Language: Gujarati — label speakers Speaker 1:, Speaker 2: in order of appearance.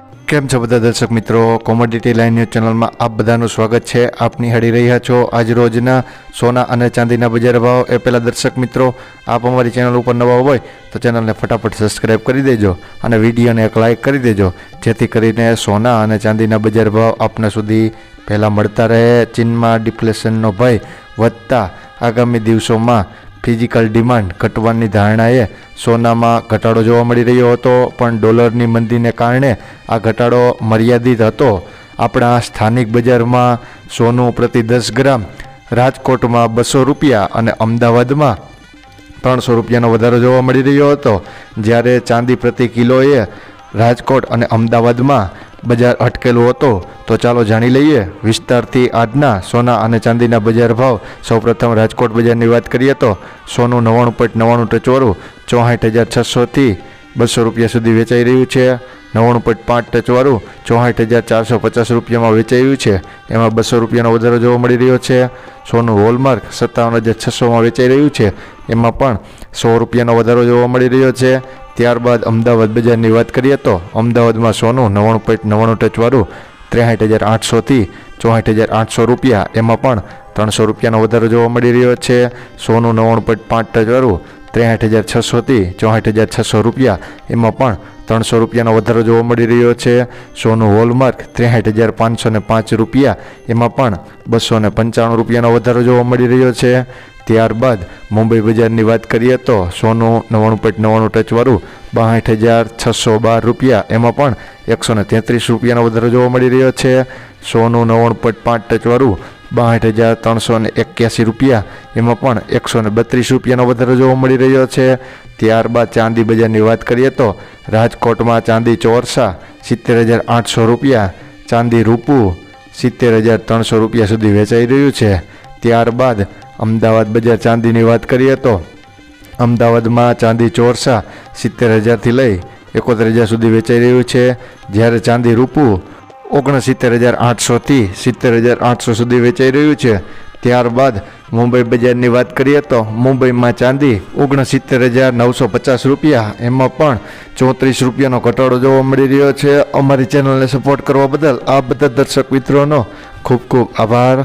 Speaker 1: કેમ છો બધા દર્શક મિત્રો, કોમોડિટી લાઇન ન્યૂઝ ચેનલમાં આપ બધાનું સ્વાગત છે. આપ નિહાળી રહ્યા છો આજ રોજના સોના અને ચાંદીના બજાર ભાવ. એ પહેલાં દર્શક મિત્રો, આપ અમારી ચેનલ ઉપર નવા હોય તો ચેનલને ફટાફટ સબસ્ક્રાઈબ કરી દેજો અને વિડીયોને એક લાઇક કરી દેજો, જેથી કરીને સોના અને ચાંદીના બજાર ભાવ આપના સુધી પહેલાં મળતા રહે. ચીનમાં ડિફ્લેશનનો ભય વધતા આગામી દિવસોમાં ફિઝિકલ ડિમાન્ડ ઘટવાની ધારણાએ સોનામાં ઘટાડો જોવા મળી રહ્યો હતો, પણ ડોલરની મંદીને કારણે આ ઘટાડો મર્યાદિત હતો. આપણા સ્થાનિક બજારમાં સોનું પ્રતિ 10 ગ્રામ રાજકોટમાં 200 રૂપિયા અને અમદાવાદમાં 300 રૂપિયાનો વધારો જોવા મળી રહ્યો હતો, જ્યારે ચાંદી પ્રતિ કિલોએ રાજકોટ અને અમદાવાદમાં બજાર અટકેલું હતું. તો ચાલો જાણી લઈએ વિસ્તારથી આજના સોના અને ચાંદીના બજાર ભાવ. સૌપ્રથમ રાજકોટ બજારની વાત કરીએ તો સોનું 99.99 ટચવાળું 64,600થી 200 રૂપિયા સુધી વેચાઈ રહ્યું છે. 99.5 ટચવાળું 64,450 રૂપિયામાં વેચાયું છે. એમાં 200 રૂપિયાનો વધારો જોવા મળી રહ્યો છે. સોનું હોલમાર્ક 57,600માં વેચાઈ રહ્યું છે. એમાં પણ 100 રૂપિયાનો વધારો જોવા મળી રહ્યો છે. ત્યારબાદ અમદાવાદ બજારની વાત કરીએ તો અમદાવાદમાં સોનું 99.99 ટચવાળું 63,800થી 64,800 રૂપિયા, એમાં પણ 300 રૂપિયાનો વધારો જોવા મળી રહ્યો છે. સોનું 99.5 ટચવાળું 63,600થી 64,600 રૂપિયા, એમાં પણ 300 રૂપિયાનો વધારો જોવા મળી રહ્યો છે. સોનું હોલમાર્ક 63,505 રૂપિયા, એમાં પણ 295 રૂપિયાનો વધારો જોવા મળી રહ્યો છે. ત્યારબાદ મુંબઈ બજારની વાત કરીએ તો સોનું 99.99 ટચવાળું 62,612 રૂપિયા, એમાં પણ 133 રૂપિયાનો વધારો જોવા મળી રહ્યો છે. સોનું 99.5 ટચવાળું 62,381 રૂપિયા, એમાં પણ 132 રૂપિયાનો વધારો જોવા મળી રહ્યો છે. ત્યારબાદ ચાંદી બજારની વાત કરીએ તો રાજકોટમાં ચાંદી ચોરસા 70,800 રૂપિયા, ચાંદી રૂપું 70,300 રૂપિયા સુધી વેચાઈ રહ્યું છે. ત્યારબાદ અમદાવાદ બજાર ચાંદીની વાત કરીએ તો અમદાવાદમાં ચાંદી ચોરસા 70,000થી લઈ 71,000 સુધી વેચાઈ રહ્યું છે, જ્યારે ચાંદી રૂપું 69,800થી 70,800 સુધી વેચાઈ રહ્યું છે. ત્યારબાદ મુંબઈ બજારની વાત કરીએ તો મુંબઈમાં ચાંદી 69,950 રૂપિયા, એમાં પણ 34 રૂપિયાનો ઘટાડો જોવા મળી રહ્યો છે. અમારી ચેનલને સપોર્ટ કરવા બદલ આ બધા દર્શક મિત્રોનો ખૂબ ખૂબ આભાર.